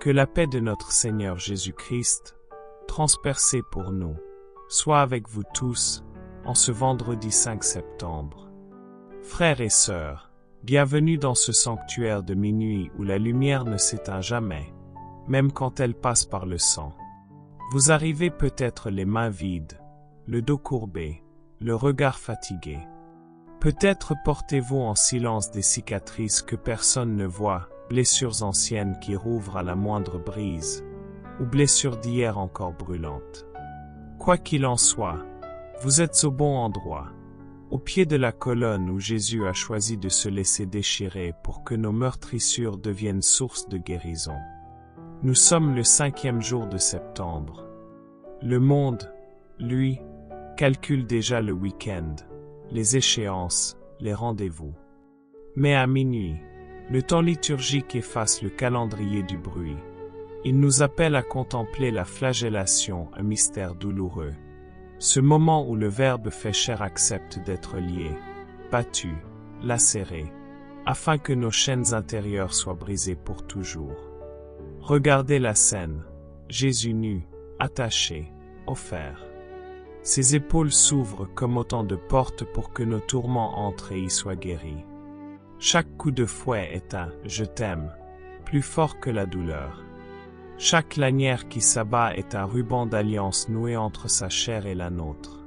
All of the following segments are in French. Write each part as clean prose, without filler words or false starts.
Que la paix de notre Seigneur Jésus-Christ, transpercée pour nous, soit avec vous tous, en ce vendredi 5 septembre. Frères et sœurs, bienvenue dans ce sanctuaire de minuit où la lumière ne s'éteint jamais, même quand elle passe par le sang. Vous arrivez peut-être les mains vides, le dos courbé, le regard fatigué. Peut-être portez-vous en silence des cicatrices que personne ne voit, blessures anciennes qui rouvrent à la moindre brise, ou blessures d'hier encore brûlantes. Quoi qu'il en soit, vous êtes au bon endroit, au pied de la colonne où Jésus a choisi de se laisser déchirer pour que nos meurtrissures deviennent source de guérison. Nous sommes le 5e jour de septembre. Le monde, lui, calcule déjà le week-end, les échéances, les rendez-vous. Mais à minuit, le temps liturgique efface le calendrier du bruit. Il nous appelle à contempler la flagellation, un mystère douloureux. Ce moment où le Verbe fait chair accepte d'être lié, battu, lacéré, afin que nos chaînes intérieures soient brisées pour toujours. Regardez la scène, Jésus nu, attaché, offert. Ses épaules s'ouvrent comme autant de portes pour que nos tourments entrent et y soient guéris. Chaque coup de fouet est un « je t'aime » plus fort que la douleur. Chaque lanière qui s'abat est un ruban d'alliance noué entre sa chair et la nôtre.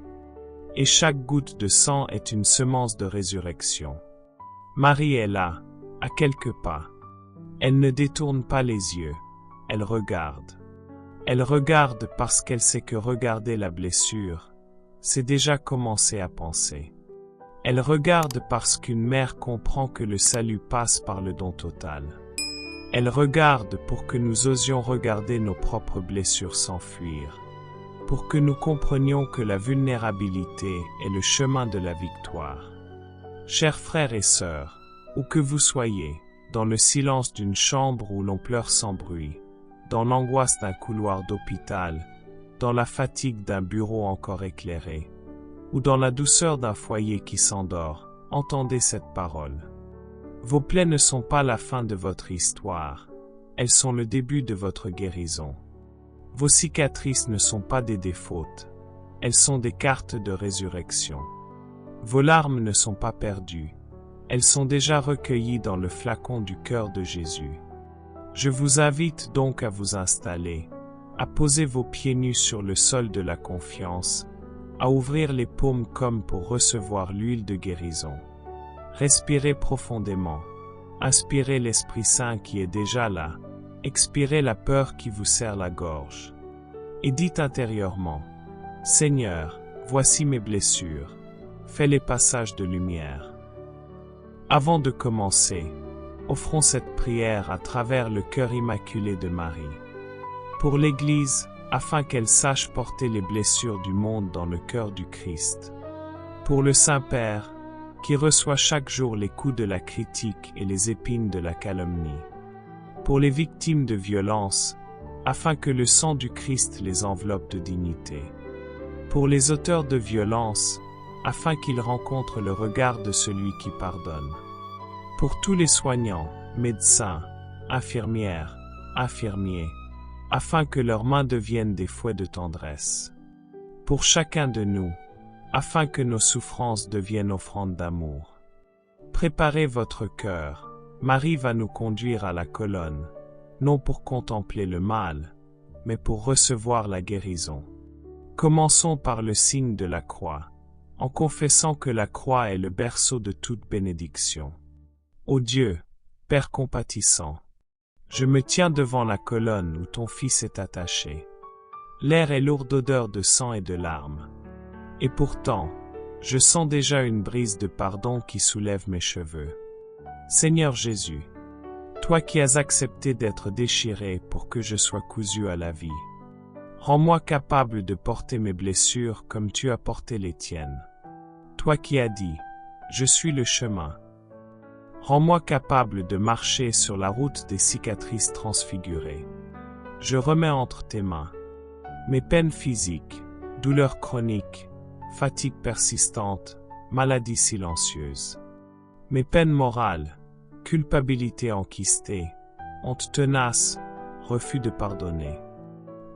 Et chaque goutte de sang est une semence de résurrection. Marie est là, à quelques pas. Elle ne détourne pas les yeux, elle regarde. Elle regarde parce qu'elle sait que regarder la blessure, c'est déjà commencer à penser. Elle regarde parce qu'une mère comprend que le salut passe par le don total. Elle regarde pour que nous osions regarder nos propres blessures s'enfuir, pour que nous comprenions que la vulnérabilité est le chemin de la victoire. Chers frères et sœurs, où que vous soyez, dans le silence d'une chambre où l'on pleure sans bruit, dans l'angoisse d'un couloir d'hôpital, dans la fatigue d'un bureau encore éclairé, ou dans la douceur d'un foyer qui s'endort, entendez cette parole. Vos plaies ne sont pas la fin de votre histoire, elles sont le début de votre guérison. Vos cicatrices ne sont pas des défautes, elles sont des cartes de résurrection. Vos larmes ne sont pas perdues, elles sont déjà recueillies dans le flacon du cœur de Jésus. Je vous invite donc à vous installer, à poser vos pieds nus sur le sol de la confiance, à ouvrir les paumes comme pour recevoir l'huile de guérison. Respirez profondément, inspirez l'Esprit Saint qui est déjà là, expirez la peur qui vous serre la gorge. Et dites intérieurement, « Seigneur, voici mes blessures, fais les passages de lumière. » Avant de commencer, offrons cette prière à travers le cœur immaculé de Marie. Pour l'Église, afin qu'elle sache porter les blessures du monde dans le cœur du Christ. Pour le Saint-Père, qui reçoit chaque jour les coups de la critique et les épines de la calomnie. Pour les victimes de violences, afin que le sang du Christ les enveloppe de dignité. Pour les auteurs de violences, afin qu'ils rencontrent le regard de celui qui pardonne. Pour tous les soignants, médecins, infirmières, infirmiers, afin que leurs mains deviennent des fouets de tendresse. Pour chacun de nous, afin que nos souffrances deviennent offrandes d'amour. Préparez votre cœur, Marie va nous conduire à la colonne, non pour contempler le mal, mais pour recevoir la guérison. Commençons par le signe de la croix, en confessant que la croix est le berceau de toute bénédiction. Ô Dieu, Père compatissant, je me tiens devant la colonne où ton Fils est attaché. L'air est lourd d'odeur de sang et de larmes. Et pourtant, je sens déjà une brise de pardon qui soulève mes cheveux. Seigneur Jésus, toi qui as accepté d'être déchiré pour que je sois cousu à la vie, rends-moi capable de porter mes blessures comme tu as porté les tiennes. Toi qui as dit, je suis le chemin. Rends-moi capable de marcher sur la route des cicatrices transfigurées. Je remets entre tes mains mes peines physiques, douleurs chroniques, fatigue persistante, maladie silencieuse. Mes peines morales, culpabilité enquistée, honte tenace, refus de pardonner.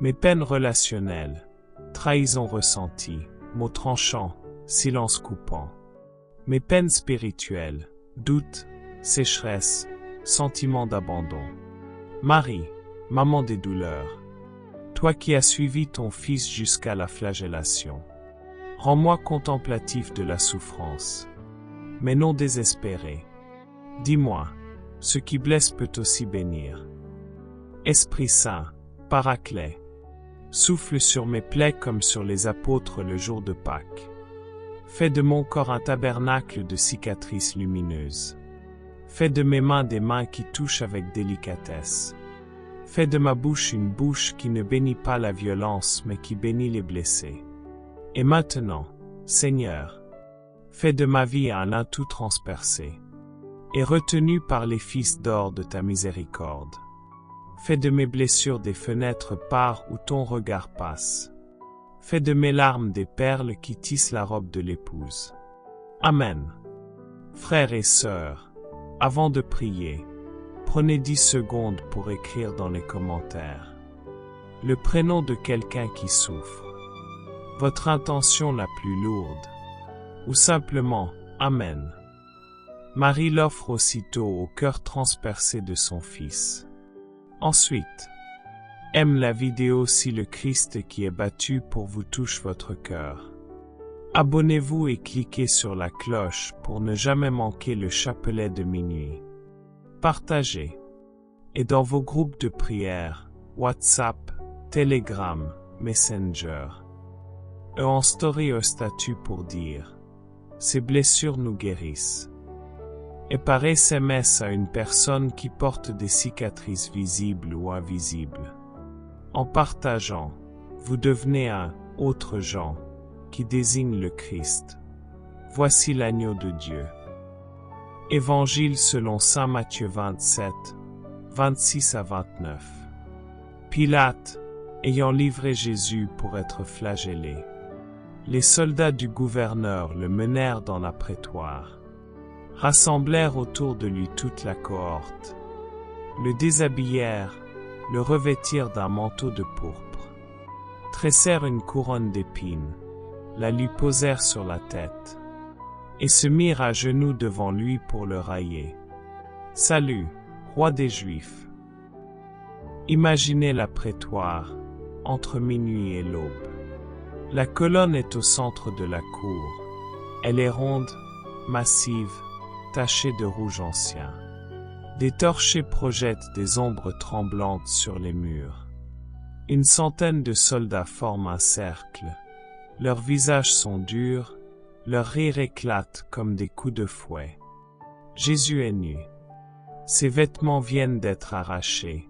Mes peines relationnelles, trahison ressentie, mots tranchants, silence coupant. Mes peines spirituelles, doute, sécheresse, sentiment d'abandon. Marie, maman des douleurs, toi qui as suivi ton Fils jusqu'à la flagellation, rends-moi contemplatif de la souffrance, mais non désespéré. Dis-moi, ce qui blesse peut aussi bénir. Esprit Saint, Paraclet, souffle sur mes plaies comme sur les apôtres le jour de Pâques. Fais de mon corps un tabernacle de cicatrices lumineuses. Fais de mes mains des mains qui touchent avec délicatesse. Fais de ma bouche une bouche qui ne bénit pas la violence mais qui bénit les blessés. Et maintenant, Seigneur, fais de ma vie un atout transpercé et retenu par les fils d'or de ta miséricorde. Fais de mes blessures des fenêtres par où ton regard passe. Fais de mes larmes des perles qui tissent la robe de l'épouse. Amen. Frères et sœurs, avant de prier, prenez 10 secondes pour écrire dans les commentaires le prénom de quelqu'un qui souffre, votre intention la plus lourde, ou simplement Amen. Marie l'offre aussitôt au cœur transpercé de son Fils. Ensuite, aime la vidéo si le Christ qui est battu pour vous touche votre cœur. Abonnez-vous et cliquez sur la cloche pour ne jamais manquer le chapelet de minuit. Partagez. Et dans vos groupes de prière, WhatsApp, Telegram, Messenger. Et en story au statut pour dire « Ces blessures nous guérissent ». Et par SMS à une personne qui porte des cicatrices visibles ou invisibles. En partageant, vous devenez un « autre Jean » qui désigne le Christ. Voici l'agneau de Dieu. Évangile selon saint Matthieu 27, 26 à 29. Pilate, ayant livré Jésus pour être flagellé, les soldats du gouverneur le menèrent dans la prétoire, rassemblèrent autour de lui toute la cohorte, le déshabillèrent, le revêtirent d'un manteau de pourpre, tressèrent une couronne d'épines, la lui posèrent sur la tête, et se mirent à genoux devant lui pour le railler. « Salut, roi des Juifs !» Imaginez la prétoire, entre minuit et l'aube. La colonne est au centre de la cour. Elle est ronde, massive, tachée de rouge ancien. Des torchers projettent des ombres tremblantes sur les murs. Une centaine de soldats forment un cercle. Leurs visages sont durs, leurs rires éclatent comme des coups de fouet. Jésus est nu. Ses vêtements viennent d'être arrachés.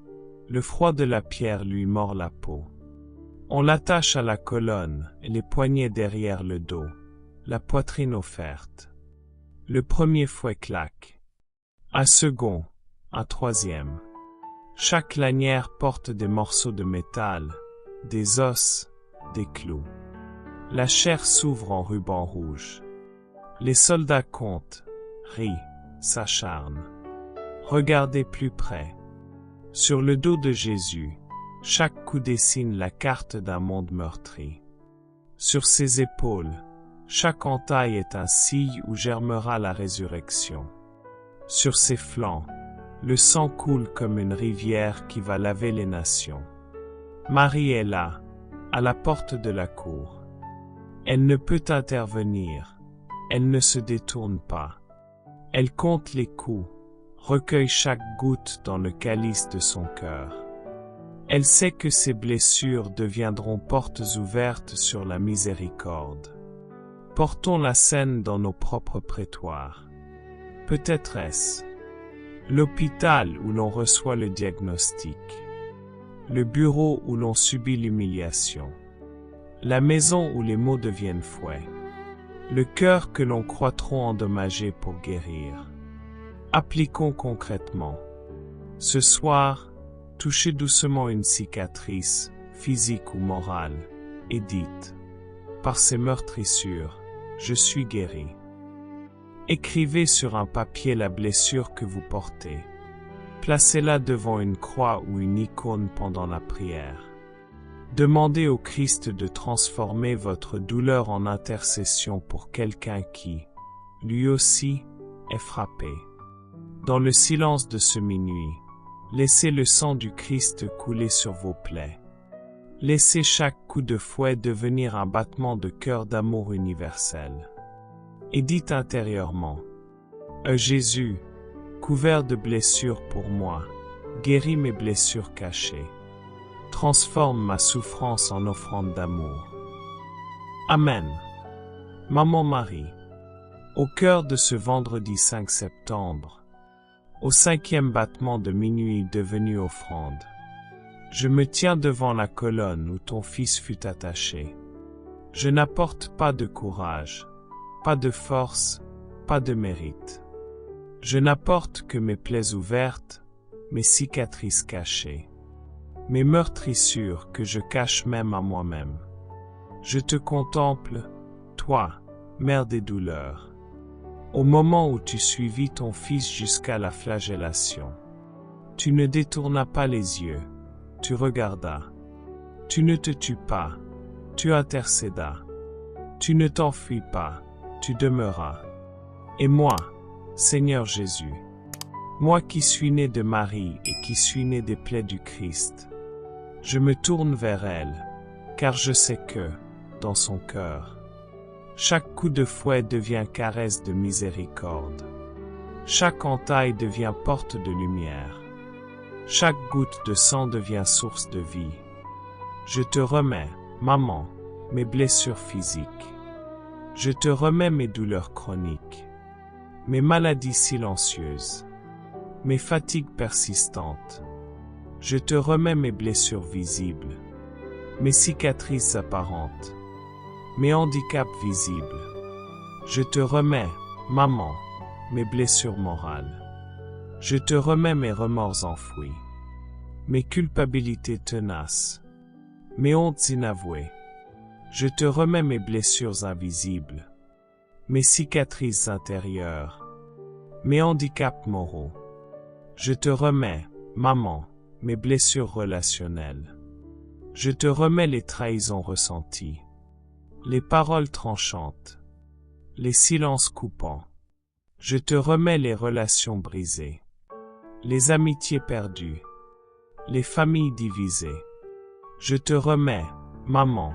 Le froid de la pierre lui mord la peau. On l'attache à la colonne, les poignets derrière le dos, la poitrine offerte. Le premier fouet claque. Un second, un troisième. Chaque lanière porte des morceaux de métal, des os, des clous. La chair s'ouvre en ruban rouge. Les soldats comptent, rient, s'acharnent. Regardez plus près. Sur le dos de Jésus, chaque coup dessine la carte d'un monde meurtri. Sur ses épaules, chaque entaille est un signe où germera la résurrection. Sur ses flancs, le sang coule comme une rivière qui va laver les nations. Marie est là, à la porte de la cour. Elle ne peut intervenir, elle ne se détourne pas. Elle compte les coups, recueille chaque goutte dans le calice de son cœur. Elle sait que ses blessures deviendront portes ouvertes sur la miséricorde. Portons la scène dans nos propres prétoires. Peut-être est-ce l'hôpital où l'on reçoit le diagnostic, le bureau où l'on subit l'humiliation, la maison où les mots deviennent fouet, le cœur que l'on croit trop endommagé pour guérir. Appliquons concrètement. Ce soir, touchez doucement une cicatrice, physique ou morale, et dites, par ces meurtrissures, je suis guéri. Écrivez sur un papier la blessure que vous portez. Placez-la devant une croix ou une icône pendant la prière. Demandez au Christ de transformer votre douleur en intercession pour quelqu'un qui, lui aussi, est frappé. Dans le silence de ce minuit, laissez le sang du Christ couler sur vos plaies. Laissez chaque coup de fouet devenir un battement de cœur d'amour universel. Et dites intérieurement, Jésus, couvert de blessures pour moi, guéris mes blessures cachées. Transforme ma souffrance en offrande d'amour. Amen. Maman Marie, au cœur de ce vendredi 5 septembre, au 5e battement de minuit devenu offrande, je me tiens devant la colonne où ton fils fut attaché. Je n'apporte pas de courage, pas de force, pas de mérite. Je n'apporte que mes plaies ouvertes, mes cicatrices cachées, mes meurtrissures que je cache même à moi-même. Je te contemple, toi, mère des douleurs, au moment où tu suivis ton fils jusqu'à la flagellation. Tu ne détournas pas les yeux, tu regardas. Tu ne te tus pas, tu intercédas. Tu ne t'enfuis pas, tu demeuras. Et moi, Seigneur Jésus, moi qui suis né de Marie et qui suis né des plaies du Christ, je me tourne vers elle, car je sais que, dans son cœur, chaque coup de fouet devient caresse de miséricorde. Chaque entaille devient porte de lumière. Chaque goutte de sang devient source de vie. Je te remets, maman, mes blessures physiques. Je te remets mes douleurs chroniques, mes maladies silencieuses, mes fatigues persistantes. Je te remets mes blessures visibles, mes cicatrices apparentes, mes handicaps visibles. Je te remets, maman, mes blessures morales. Je te remets mes remords enfouis, mes culpabilités tenaces, mes hontes inavouées. Je te remets mes blessures invisibles, mes cicatrices intérieures, mes handicaps moraux. Je te remets, maman, mes blessures relationnelles. Je te remets les trahisons ressenties, les paroles tranchantes, les silences coupants. Je te remets les relations brisées, les amitiés perdues, les familles divisées. Je te remets, maman,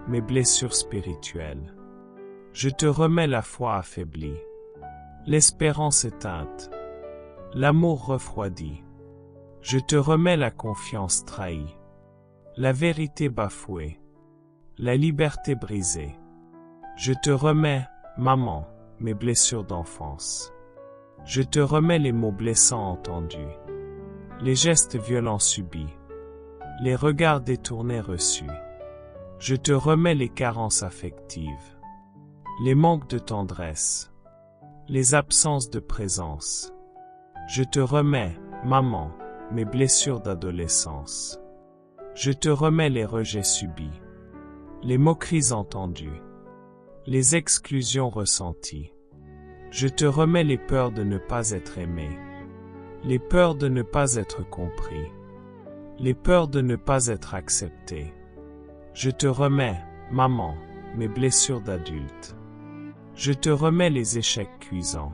mes blessures spirituelles. Je te remets la foi affaiblie, l'espérance éteinte, l'amour refroidi. Je te remets la confiance trahie, la vérité bafouée, la liberté brisée. Je te remets, maman, mes blessures d'enfance. Je te remets les mots blessants entendus, les gestes violents subis, les regards détournés reçus. Je te remets les carences affectives, les manques de tendresse, les absences de présence. Je te remets, maman, mes blessures d'adolescence. Je te remets les rejets subis, les moqueries entendues, les exclusions ressenties. Je te remets les peurs de ne pas être aimé, les peurs de ne pas être compris, les peurs de ne pas être accepté. Je te remets, maman, mes blessures d'adulte. Je te remets les échecs cuisants,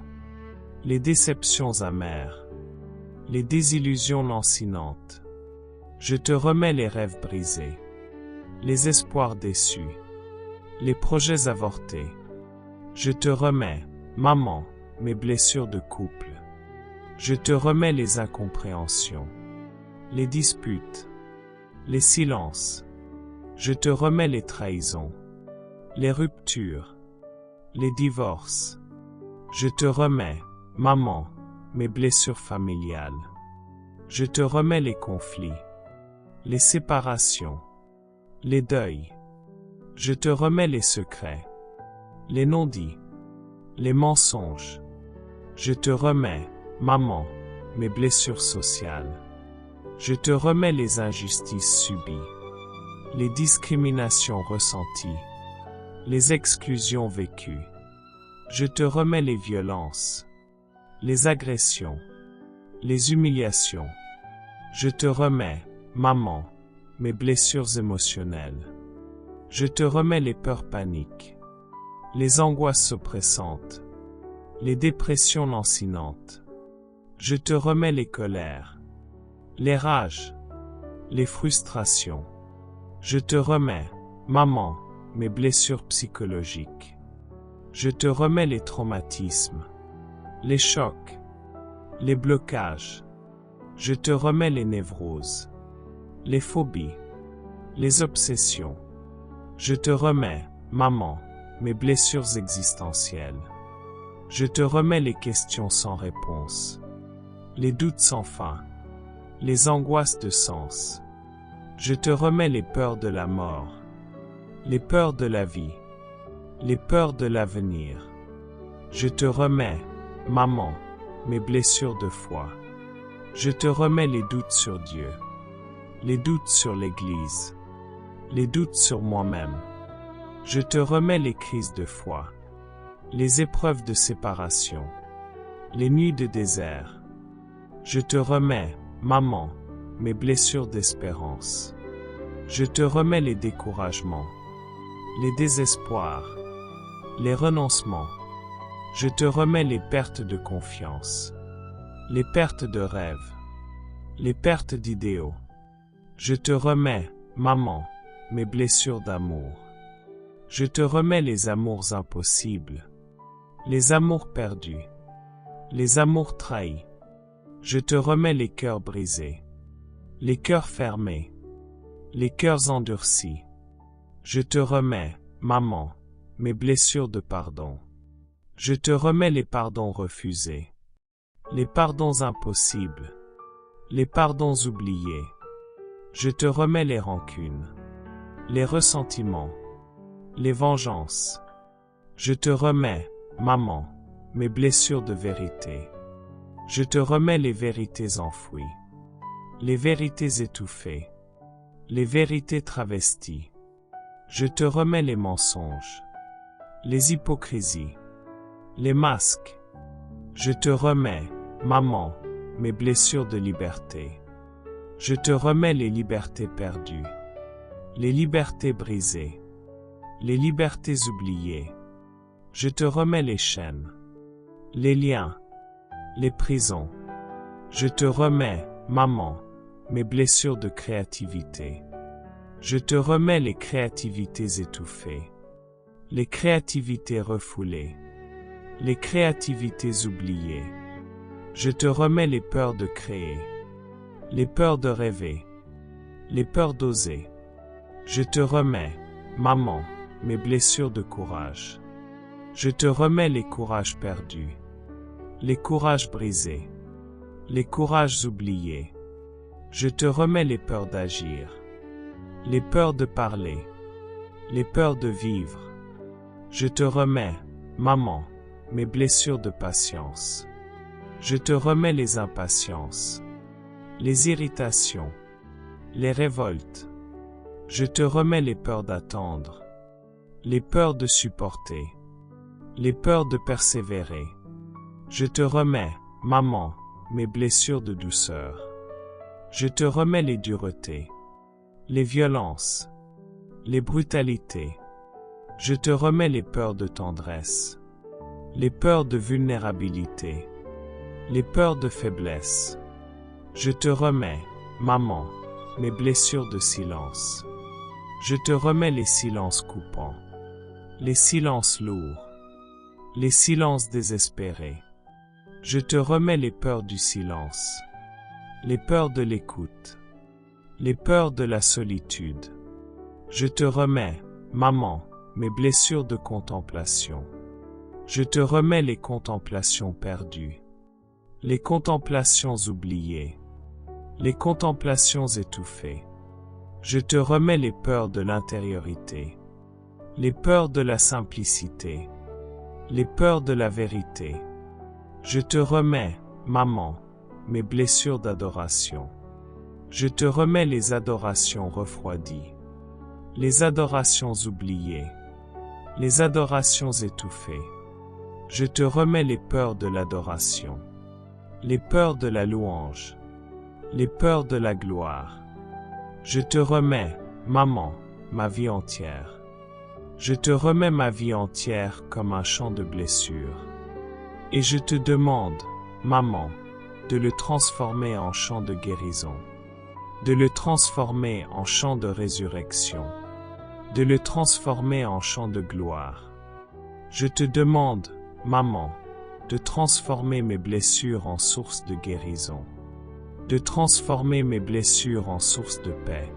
les déceptions amères, les désillusions lancinantes. Je te remets les rêves brisés, les espoirs déçus, les projets avortés. Je te remets, maman, mes blessures de couple. Je te remets les incompréhensions, les disputes, les silences. Je te remets les trahisons, les ruptures, les divorces. Je te remets, maman, mes blessures familiales. Je te remets les conflits, les séparations, les deuils. Je te remets les secrets, les non-dits, les mensonges. Je te remets, maman, mes blessures sociales. Je te remets les injustices subies, les discriminations ressenties, les exclusions vécues. Je te remets les violences, les agressions, les humiliations. Je te remets, maman, mes blessures émotionnelles. Je te remets les peurs paniques, les angoisses oppressantes, les dépressions lancinantes. Je te remets les colères, les rages, les frustrations. Je te remets, maman, mes blessures psychologiques. Je te remets les traumatismes, les chocs, les blocages. Je te remets les névroses, les phobies, les obsessions. Je te remets, maman, mes blessures existentielles. Je te remets les questions sans réponse, les doutes sans fin, les angoisses de sens. Je te remets les peurs de la mort, les peurs de la vie, les peurs de l'avenir. Je te remets, maman, mes blessures de foi. Je te remets les doutes sur Dieu, les doutes sur l'Église, les doutes sur moi-même. Je te remets les crises de foi, les épreuves de séparation, les nuits de désert. Je te remets, maman, mes blessures d'espérance. Je te remets les découragements, les désespoirs, les renoncements. Je te remets les pertes de confiance, les pertes de rêves, les pertes d'idéaux. Je te remets, maman, mes blessures d'amour. Je te remets les amours impossibles, les amours perdus, les amours trahis. Je te remets les cœurs brisés, les cœurs fermés, les cœurs endurcis. Je te remets, maman, mes blessures de pardon. Je te remets les pardons refusés, les pardons impossibles, les pardons oubliés. Je te remets les rancunes, les ressentiments, les vengeances. Je te remets, maman, mes blessures de vérité. Je te remets les vérités enfouies, les vérités étouffées, les vérités travesties. Je te remets les mensonges, les hypocrisies, les masques. Je te remets, maman, mes blessures de liberté. Je te remets les libertés perdues, les libertés brisées, les libertés oubliées. Je te remets les chaînes, les liens, les prisons. Je te remets, maman, mes blessures de créativité. Je te remets les créativités étouffées, les créativités refoulées, les créativités oubliées. Je te remets les peurs de créer, les peurs de rêver, les peurs d'oser. Je te remets, maman, mes blessures de courage. Je te remets les courages perdus, les courages brisés, les courages oubliés. Je te remets les peurs d'agir, les peurs de parler, les peurs de vivre. Je te remets, maman, mes blessures de patience. Je te remets les impatiences, les irritations, les révoltes. Je te remets les peurs d'attendre, les peurs de supporter, les peurs de persévérer. Je te remets, maman, mes blessures de douceur. Je te remets les duretés, les violences, les brutalités. Je te remets les peurs de tendresse, les peurs de vulnérabilité, les peurs de faiblesse. Je te remets, maman, mes blessures de silence. Je te remets les silences coupants, les silences lourds, les silences désespérés. Je te remets les peurs du silence, les peurs de l'écoute, les peurs de la solitude. Je te remets, maman, mes blessures de contemplation. Je te remets les contemplations perdues, les contemplations oubliées, les contemplations étouffées. Je te remets les peurs de l'intériorité, les peurs de la simplicité, les peurs de la vérité. Je te remets, maman, mes blessures d'adoration. Je te remets les adorations refroidies, les adorations oubliées, les adorations étouffées. Je te remets les peurs de l'adoration, les peurs de la louange, les peurs de la gloire. Je te remets, maman, ma vie entière. Je te remets ma vie entière comme un champ de blessures. Et je te demande, maman, de le transformer en champ de guérison, de le transformer en champ de résurrection, de le transformer en champ de gloire. Je te demande, maman, de transformer mes blessures en source de guérison, de transformer mes blessures en source de paix,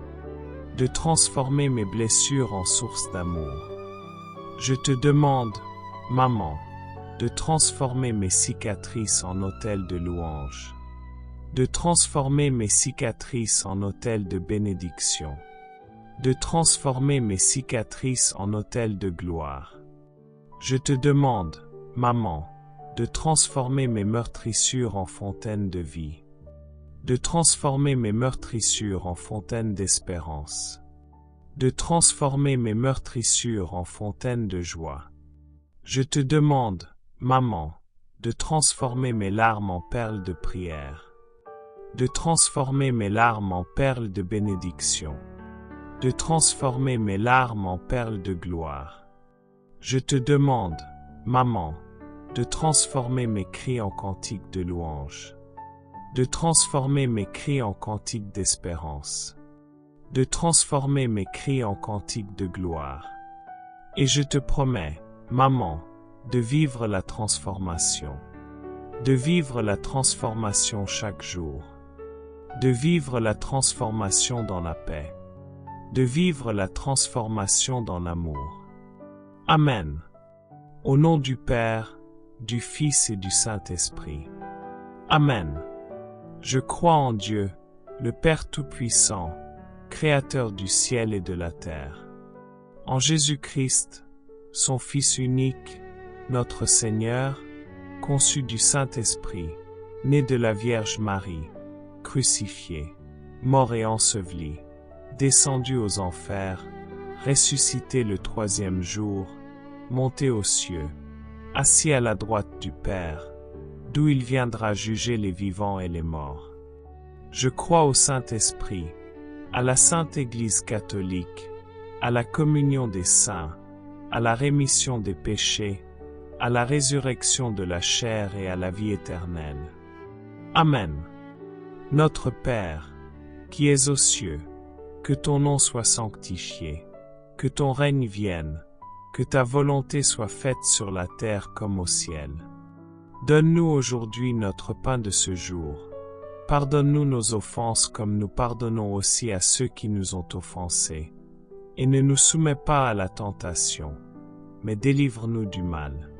de transformer mes blessures en source d'amour. Je te demande, maman, de transformer mes cicatrices en autel de louange, de transformer mes cicatrices en autel de bénédiction, de transformer mes cicatrices en autel de gloire. Je te demande, maman, de transformer mes meurtrissures en fontaine de vie, de transformer mes meurtrissures en fontaine d'espérance, de transformer mes meurtrissures en fontaine de joie. Je te demande, maman, de transformer mes larmes en perles de prière, de transformer mes larmes en perles de bénédiction, de transformer mes larmes en perles de gloire. Je te demande, maman, de transformer mes cris en cantiques de louange, de transformer mes cris en cantiques d'espérance, de transformer mes cris en cantiques de gloire. Et je te promets, maman, de vivre la transformation, de vivre la transformation chaque jour, de vivre la transformation dans la paix, de vivre la transformation dans l'amour. Amen. Au nom du Père, du Fils et du Saint-Esprit. Amen. Je crois en Dieu, le Père Tout-Puissant, Créateur du ciel et de la terre, en Jésus-Christ, son Fils unique, notre Seigneur, conçu du Saint-Esprit, né de la Vierge Marie, crucifié, mort et enseveli, descendu aux enfers, ressuscité le troisième jour, monté aux cieux, assis à la droite du Père, d'où il viendra juger les vivants et les morts. Je crois au Saint-Esprit, à la Sainte Église catholique, à la communion des saints, à la rémission des péchés, à la résurrection de la chair et à la vie éternelle. Amen. Notre Père, qui es aux cieux, que ton nom soit sanctifié, que ton règne vienne, que ta volonté soit faite sur la terre comme au ciel. Donne-nous aujourd'hui notre pain de ce jour. Pardonne-nous nos offenses comme nous pardonnons aussi à ceux qui nous ont offensés. Et ne nous soumets pas à la tentation, mais délivre-nous du mal.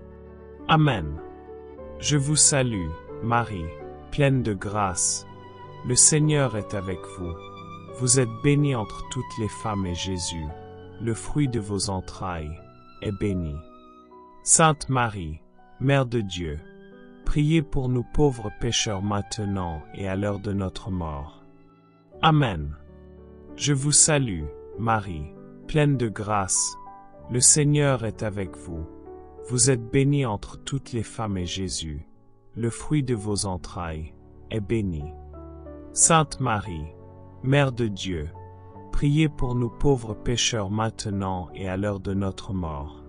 Amen. Je vous salue, Marie, pleine de grâce. Le Seigneur est avec vous. Vous êtes bénie entre toutes les femmes et Jésus, le fruit de vos entrailles, est béni. Sainte Marie, Mère de Dieu, priez pour nous pauvres pécheurs maintenant et à l'heure de notre mort. Amen. Je vous salue, Marie, pleine de grâce. Le Seigneur est avec vous. Vous êtes bénie entre toutes les femmes et Jésus, le fruit de vos entrailles, est béni. Sainte Marie, Mère de Dieu, priez pour nous pauvres pécheurs maintenant et à l'heure de notre mort.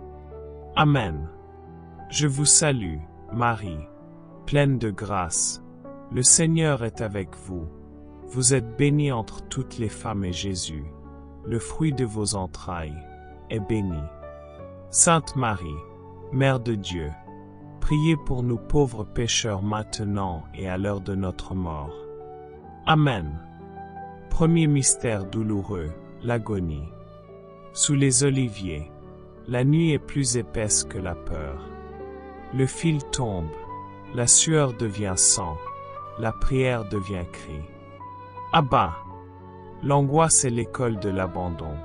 Amen. Je vous salue, Marie, pleine de grâce. Le Seigneur est avec vous. Vous êtes bénie entre toutes les femmes et Jésus, le fruit de vos entrailles, est béni. Sainte Marie, Mère de Dieu, priez pour nous pauvres pécheurs maintenant et à l'heure de notre mort. Amen. Premier mystère douloureux, l'agonie. Sous les oliviers, la nuit est plus épaisse que la peur. Le fil tombe, la sueur devient sang, la prière devient cri. Abba! L'angoisse est l'école de l'abandon.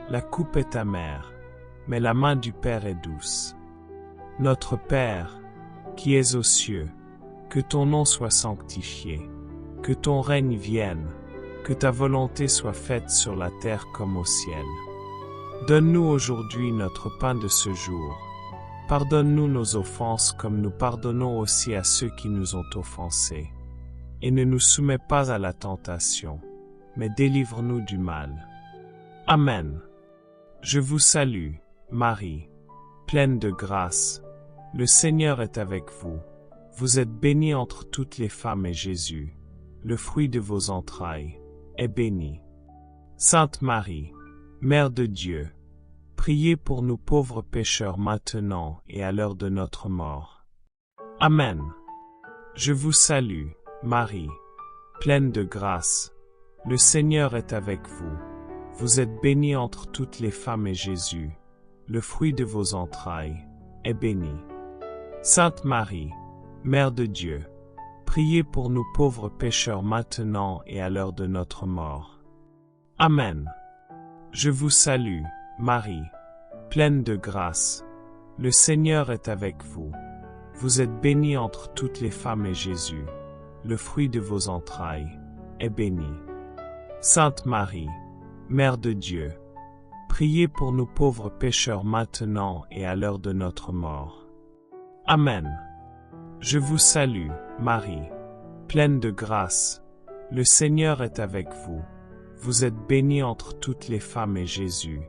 La coupe est amère, mais la main du Père est douce. Notre Père, qui es aux cieux, que ton nom soit sanctifié, que ton règne vienne, que ta volonté soit faite sur la terre comme au ciel. Donne-nous aujourd'hui notre pain de ce jour. Pardonne-nous nos offenses comme nous pardonnons aussi à ceux qui nous ont offensés. et ne nous soumets pas à la tentation, mais délivre-nous du mal. Amen. Je vous salue, Marie, pleine de grâce. Le Seigneur est avec vous. Vous êtes bénie entre toutes les femmes et Jésus, le fruit de vos entrailles, est béni. Sainte Marie, Mère de Dieu, priez pour nous pauvres pécheurs maintenant et à l'heure de notre mort. Amen. Je vous salue, Marie, pleine de grâce. Le Seigneur est avec vous. Vous êtes bénie entre toutes les femmes et Jésus, le fruit de vos entrailles, est béni. Sainte Marie, Mère de Dieu, priez pour nous pauvres pécheurs maintenant et à l'heure de notre mort. Amen. Je vous salue, Marie, pleine de grâce. Le Seigneur est avec vous. Vous êtes bénie entre toutes les femmes et Jésus, le fruit de vos entrailles, est béni. Sainte Marie, Mère de Dieu, priez pour nous pauvres pécheurs maintenant et à l'heure de notre mort. Amen. Je vous salue, Marie, pleine de grâce. Le Seigneur est avec vous. Vous êtes bénie entre toutes les femmes et Jésus,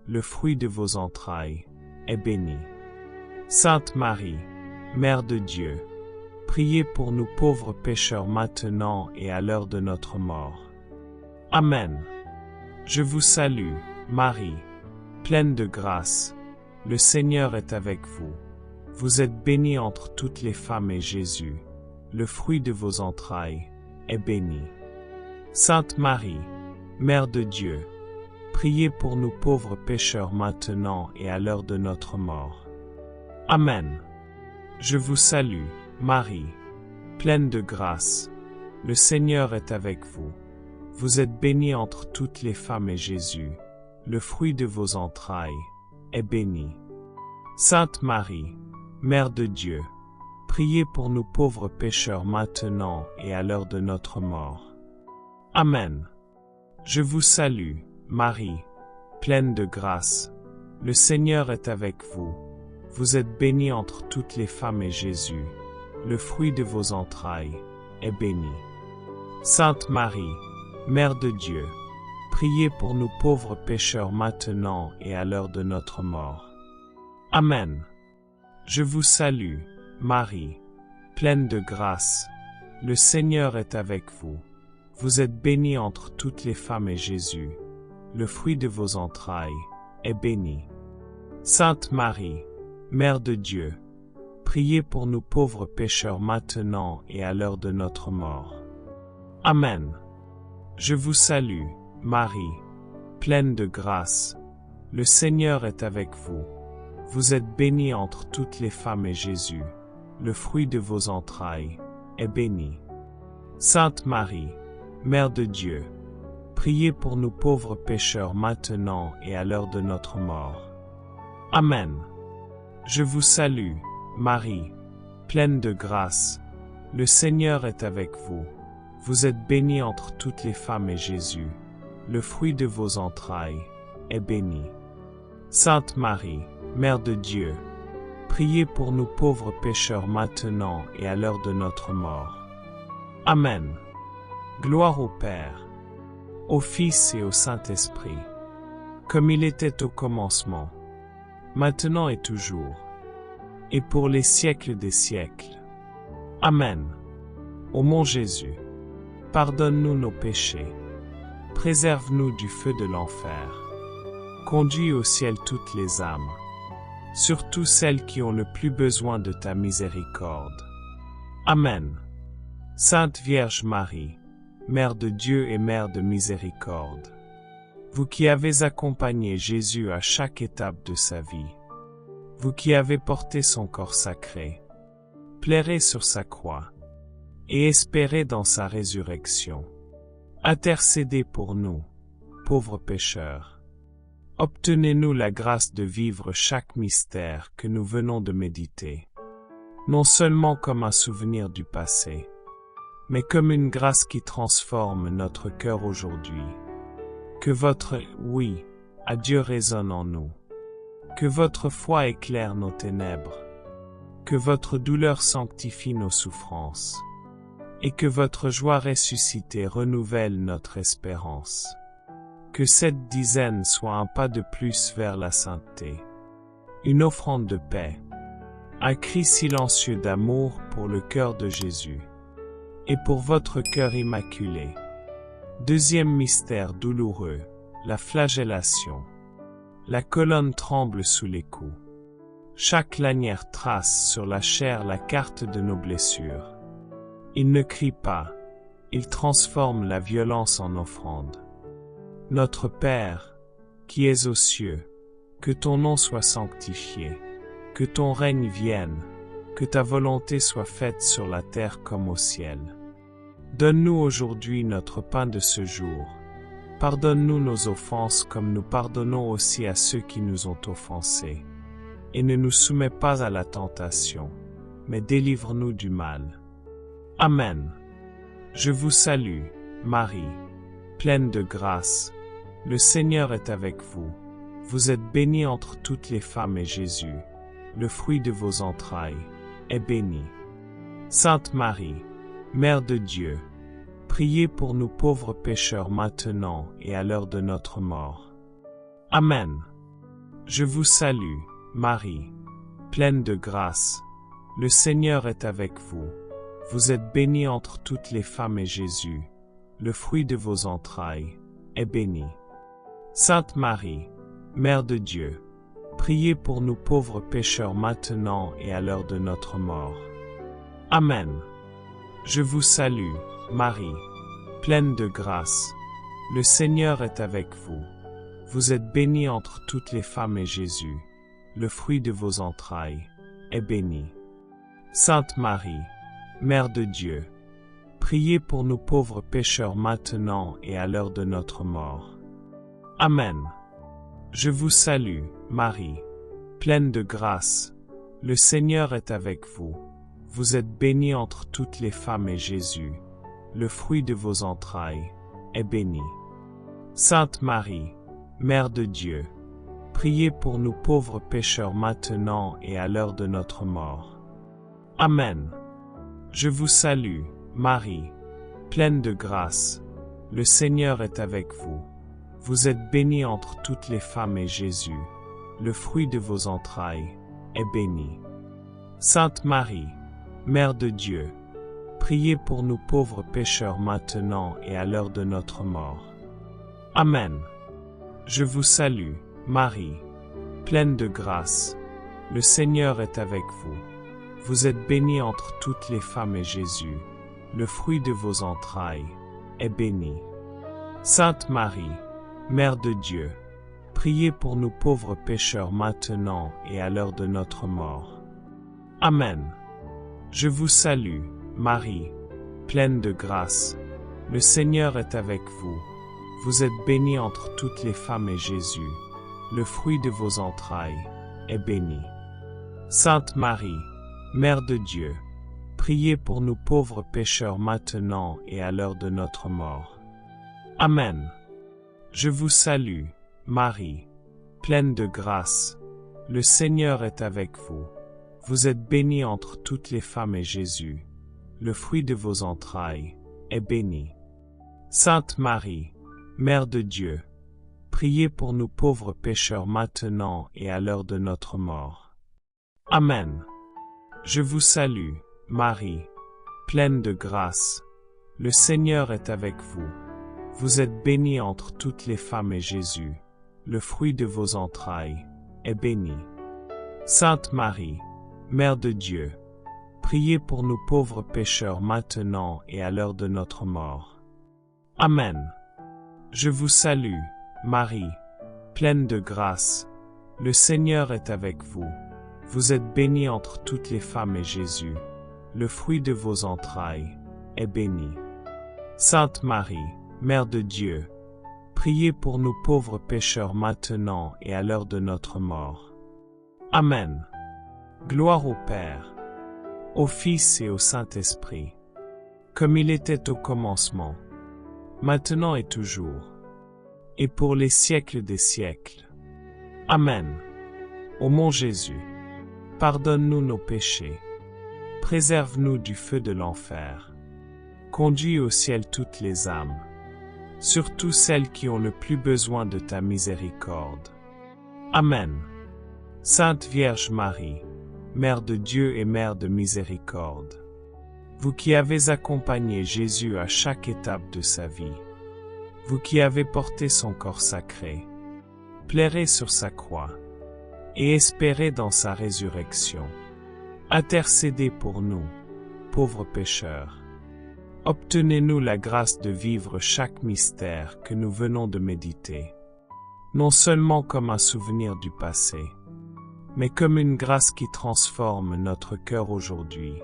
le fruit de vos entrailles, est béni. Sainte Marie, Mère de Dieu, priez pour nous pauvres pécheurs maintenant et à l'heure de notre mort. Amen. Je vous salue, Marie, pleine de grâce. Le Seigneur est avec vous. Vous êtes bénie entre toutes les femmes et Jésus, le fruit de vos entrailles, est béni. Sainte Marie, Mère de Dieu, priez pour nous pauvres pécheurs maintenant et à l'heure de notre mort. Amen. Je vous salue, Marie, pleine de grâce. Le Seigneur est avec vous. Vous êtes bénie entre toutes les femmes et Jésus, le fruit de vos entrailles, est béni. Sainte Marie, Mère de Dieu, priez pour nous pauvres pécheurs maintenant et à l'heure de notre mort. Amen. Je vous salue, Marie, pleine de grâce. Le Seigneur est avec vous. Vous êtes bénie entre toutes les femmes et Jésus, le fruit de vos entrailles, est béni. Sainte Marie, Mère de Dieu, priez pour nous pauvres pécheurs maintenant et à l'heure de notre mort. Amen. Je vous salue, Marie, pleine de grâce. Le Seigneur est avec vous. Vous êtes bénie entre toutes les femmes et Jésus, le fruit de vos entrailles, est béni. Sainte Marie, Mère de Dieu, priez pour nous pauvres pécheurs maintenant et à l'heure de notre mort. Amen. Je vous salue, Marie, pleine de grâce. Le Seigneur est avec vous. Vous êtes bénie entre toutes les femmes et Jésus, le fruit de vos entrailles, est béni. Sainte Marie, Mère de Dieu, priez pour nous pauvres pécheurs maintenant et à l'heure de notre mort. Amen. Je vous salue, Marie, pleine de grâce. Le Seigneur est avec vous. Vous êtes bénie entre toutes les femmes et Jésus, le fruit de vos entrailles, est béni. Sainte Marie, Mère de Dieu, priez pour nous pauvres pécheurs maintenant et à l'heure de notre mort. Amen. Gloire au Père, au Fils et au Saint-Esprit, comme il était au commencement, maintenant et toujours, et pour les siècles des siècles. Amen. Ô mon Jésus, pardonne-nous nos péchés, préserve-nous du feu de l'enfer, conduis au ciel toutes les âmes, surtout celles qui ont le plus besoin de ta miséricorde. Amen. Sainte Vierge Marie, Mère de Dieu et Mère de miséricorde, vous qui avez accompagné Jésus à chaque étape de sa vie, vous qui avez porté son corps sacré, pleuré sur sa croix, et espéré dans sa résurrection, intercédez pour nous, pauvres pécheurs. Obtenez-nous la grâce de vivre chaque mystère que nous venons de méditer, non seulement comme un souvenir du passé, mais comme une grâce qui transforme notre cœur aujourd'hui. Que votre oui à Dieu résonne en nous, que votre foi éclaire nos ténèbres, que votre douleur sanctifie nos souffrances, et que votre joie ressuscitée renouvelle notre espérance. Que cette dizaine soit un pas de plus vers la sainteté, une offrande de paix, un cri silencieux d'amour pour le cœur de Jésus, et pour votre cœur immaculé. Deuxième mystère douloureux, la flagellation. La colonne tremble sous les coups. Chaque lanière trace sur la chair la carte de nos blessures. Il ne crie pas, il transforme la violence en offrande. Notre Père, qui es aux cieux, que ton nom soit sanctifié, que ton règne vienne, que ta volonté soit faite sur la terre comme au ciel. Donne-nous aujourd'hui notre pain de ce jour. Pardonne-nous nos offenses comme nous pardonnons aussi à ceux qui nous ont offensés. Et ne nous soumets pas à la tentation, mais délivre-nous du mal. Amen. Je vous salue, Marie, pleine de grâce. Le Seigneur est avec vous. Vous êtes bénie entre toutes les femmes et Jésus, le fruit de vos entrailles, est béni. Sainte Marie, Mère de Dieu, priez pour nous pauvres pécheurs maintenant et à l'heure de notre mort. Amen. Je vous salue, Marie, pleine de grâce. Le Seigneur est avec vous. Vous êtes bénie entre toutes les femmes et Jésus, le fruit de vos entrailles, est béni. Sainte Marie, Mère de Dieu, priez pour nous pauvres pécheurs maintenant et à l'heure de notre mort. Amen. Je vous salue, Marie, pleine de grâce. Le Seigneur est avec vous. Vous êtes bénie entre toutes les femmes et Jésus, le fruit de vos entrailles, est béni. Sainte Marie, Mère de Dieu, priez pour nous pauvres pécheurs maintenant et à l'heure de notre mort. Amen. Je vous salue, Marie, pleine de grâce. Le Seigneur est avec vous. Vous êtes bénie entre toutes les femmes et Jésus, le fruit de vos entrailles, est béni. Sainte Marie, Mère de Dieu, priez pour nous pauvres pécheurs maintenant et à l'heure de notre mort. Amen. Je vous salue, Marie, pleine de grâce. Le Seigneur est avec vous. Vous êtes bénie entre toutes les femmes et Jésus, le fruit de vos entrailles, est béni. Sainte Marie, Mère de Dieu, priez pour nous pauvres pécheurs maintenant et à l'heure de notre mort. Amen. Je vous salue, Marie, pleine de grâce. Le Seigneur est avec vous. Vous êtes bénie entre toutes les femmes et Jésus, le fruit de vos entrailles, est béni. Sainte Marie, Mère de Dieu, priez pour nous pauvres pécheurs maintenant et à l'heure de notre mort. Amen. Je vous salue, Marie, pleine de grâce. Le Seigneur est avec vous. Vous êtes bénie entre toutes les femmes et Jésus, le fruit de vos entrailles, est béni. Sainte Marie, Mère de Dieu, priez pour nous pauvres pécheurs maintenant et à l'heure de notre mort. Amen. Je vous salue, Marie, pleine de grâce. Le Seigneur est avec vous. Vous êtes bénie entre toutes les femmes et Jésus, le fruit de vos entrailles, est béni. Sainte Marie, Mère de Dieu, priez pour nous pauvres pécheurs maintenant et à l'heure de notre mort. Amen. Je vous salue, Marie, pleine de grâce. Le Seigneur est avec vous. Vous êtes bénie entre toutes les femmes et Jésus, le fruit de vos entrailles, est béni. Sainte Marie, Mère de Dieu, priez pour nous pauvres pécheurs maintenant et à l'heure de notre mort. Amen. Je vous salue, Marie, pleine de grâce. Le Seigneur est avec vous. Vous êtes bénie entre toutes les femmes et Jésus, le fruit de vos entrailles, est béni. Sainte Marie, Mère de Dieu, priez pour nous pauvres pécheurs maintenant et à l'heure de notre mort. Amen. Gloire au Père, au Fils et au Saint-Esprit, comme il était au commencement, maintenant et toujours, et pour les siècles des siècles. Amen. Ô mon Jésus, pardonne-nous nos péchés, préserve-nous du feu de l'enfer, Conduis au ciel toutes les âmes, surtout celles qui ont le plus besoin de ta miséricorde. Amen. Sainte Vierge Marie, Mère de Dieu et Mère de miséricorde, vous qui avez accompagné Jésus à chaque étape de sa vie, vous qui avez porté son corps sacré, pleuré sur sa croix, et espéré dans sa résurrection, intercédez pour nous, pauvres pécheurs. Obtenez-nous la grâce de vivre chaque mystère que nous venons de méditer, non seulement comme un souvenir du passé, mais comme une grâce qui transforme notre cœur aujourd'hui.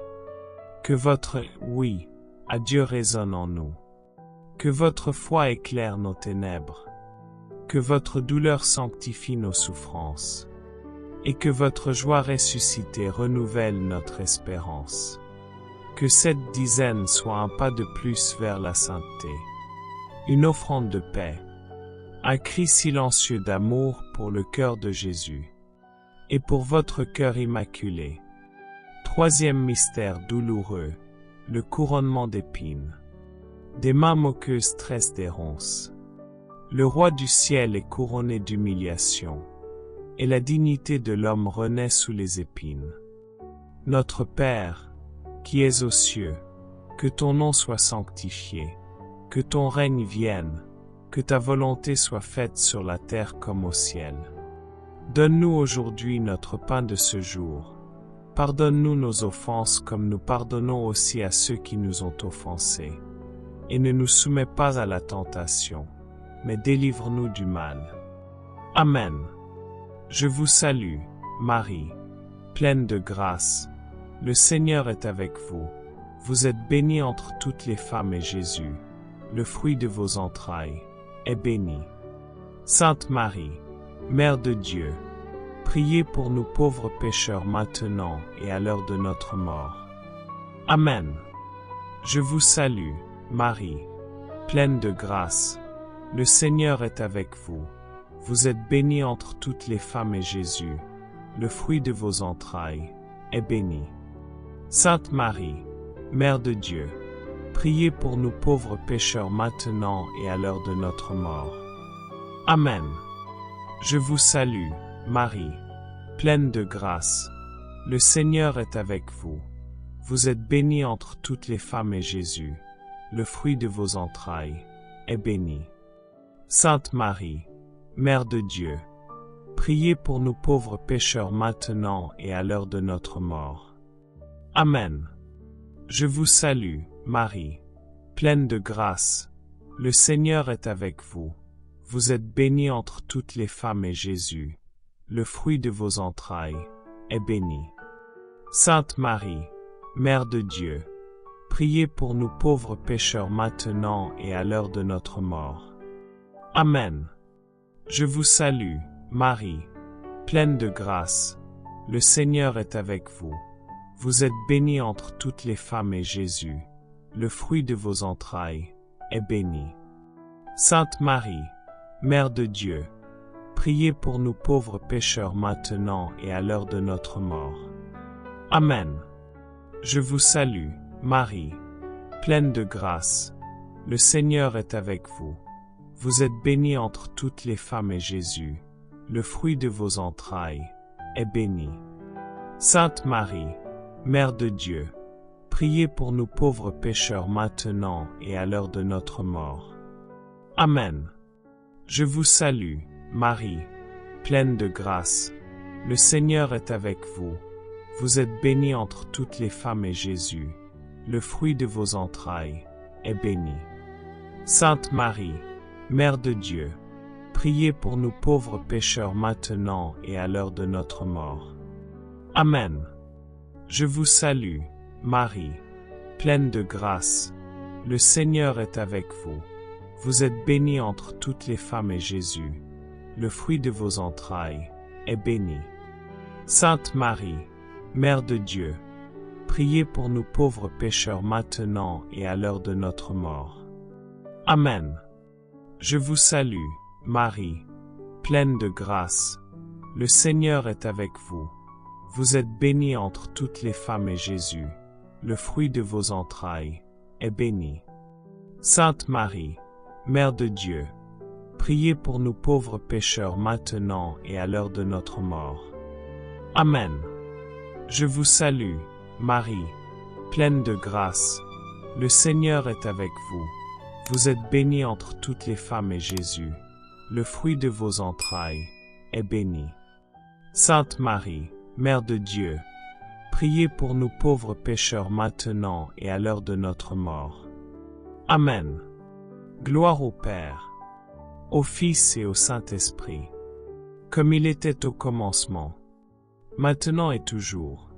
Que votre oui à Dieu résonne en nous, que votre foi éclaire nos ténèbres, que votre douleur sanctifie nos souffrances, et que votre joie ressuscitée renouvelle notre espérance. Que cette dizaine soit un pas de plus vers la sainteté, une offrande de paix, un cri silencieux d'amour pour le cœur de Jésus, et pour votre cœur immaculé. Troisième mystère douloureux, le couronnement d'épines. Des mains moqueuses tressent des ronces. Le roi du ciel est couronné d'humiliation, et la dignité de l'homme renaît sous les épines. Notre Père, qui es aux cieux, que ton nom soit sanctifié, que ton règne vienne, que ta volonté soit faite sur la terre comme au ciel. Donne-nous aujourd'hui notre pain de ce jour. Pardonne-nous nos offenses comme nous pardonnons aussi à ceux qui nous ont offensés. Et ne nous soumets pas à la tentation, mais délivre-nous du mal. Amen. Je vous salue, Marie, pleine de grâce. Le Seigneur est avec vous. Vous êtes bénie entre toutes les femmes et Jésus, le fruit de vos entrailles, est béni. Sainte Marie, Mère de Dieu, priez pour nous pauvres pécheurs maintenant et à l'heure de notre mort. Amen. Je vous salue, Marie, pleine de grâce. Le Seigneur est avec vous. Vous êtes bénie entre toutes les femmes et Jésus, le fruit de vos entrailles, est béni. Sainte Marie, Mère de Dieu, priez pour nous pauvres pécheurs maintenant et à l'heure de notre mort. Amen. Je vous salue, Marie, pleine de grâce. Le Seigneur est avec vous. Vous êtes bénie entre toutes les femmes et Jésus, le fruit de vos entrailles, est béni. Sainte Marie, Mère de Dieu, priez pour nous pauvres pécheurs maintenant et à l'heure de notre mort. Amen. Je vous salue, Marie, pleine de grâce. Le Seigneur est avec vous. Vous êtes bénie entre toutes les femmes et Jésus, le fruit de vos entrailles, est béni. Sainte Marie, Mère de Dieu, priez pour nous pauvres pécheurs maintenant et à l'heure de notre mort. Amen. Je vous salue, Marie, pleine de grâce. Le Seigneur est avec vous. Vous êtes bénie entre toutes les femmes et Jésus, le fruit de vos entrailles, est béni. Sainte Marie, Mère de Dieu, priez pour nous pauvres pécheurs maintenant et à l'heure de notre mort. Amen. Je vous salue, Marie, pleine de grâce. Le Seigneur est avec vous. Vous êtes bénie entre toutes les femmes et Jésus, le fruit de vos entrailles, est béni. Sainte Marie, Mère de Dieu, priez pour nous pauvres pécheurs maintenant et à l'heure de notre mort. Amen. Je vous salue, Marie, pleine de grâce. Le Seigneur est avec vous. Vous êtes bénie entre toutes les femmes et Jésus, le fruit de vos entrailles, est béni. Sainte Marie, Mère de Dieu, priez pour nous pauvres pécheurs maintenant et à l'heure de notre mort. Amen. Je vous salue, Marie, pleine de grâce. Le Seigneur est avec vous. Vous êtes bénie entre toutes les femmes et Jésus, le fruit de vos entrailles, est béni. Sainte Marie, Mère de Dieu, priez pour nous pauvres pécheurs maintenant et à l'heure de notre mort. Amen. Je vous salue, Marie, pleine de grâce. Le Seigneur est avec vous. Vous êtes bénie entre toutes les femmes et Jésus, le fruit de vos entrailles, est bénie. Sainte Marie, Mère de Dieu, priez pour nous pauvres pécheurs maintenant et à l'heure de notre mort. Amen. Je vous salue, Marie, pleine de grâce. Le Seigneur est avec vous. Vous êtes bénie entre toutes les femmes et Jésus, le fruit de vos entrailles, est béni. Sainte Marie, Mère de Dieu, priez pour nous pauvres pécheurs maintenant et à l'heure de notre mort. Amen. Gloire au Père, au Fils et au Saint-Esprit, comme il était au commencement, maintenant et toujours,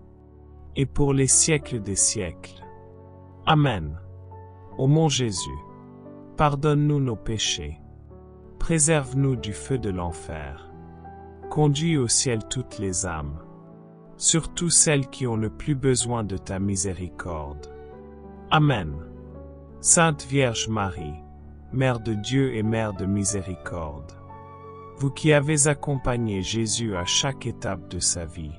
et pour les siècles des siècles. Amen. Ô mon Jésus, pardonne-nous nos péchés, préserve-nous du feu de l'enfer, conduis au ciel toutes les âmes, surtout celles qui ont le plus besoin de ta miséricorde. Amen. Sainte Vierge Marie, Mère de Dieu et Mère de miséricorde, vous qui avez accompagné Jésus à chaque étape de sa vie,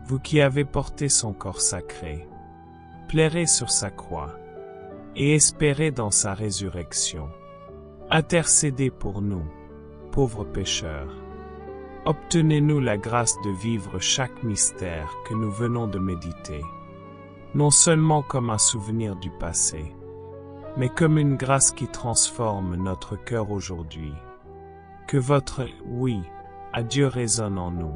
vous qui avez porté son corps sacré, pleuré sur sa croix, et espéré dans sa résurrection, intercédez pour nous, pauvres pécheurs. Obtenez-nous la grâce de vivre chaque mystère que nous venons de méditer, non seulement comme un souvenir du passé, mais comme une grâce qui transforme notre cœur aujourd'hui. Que votre oui à Dieu résonne en nous,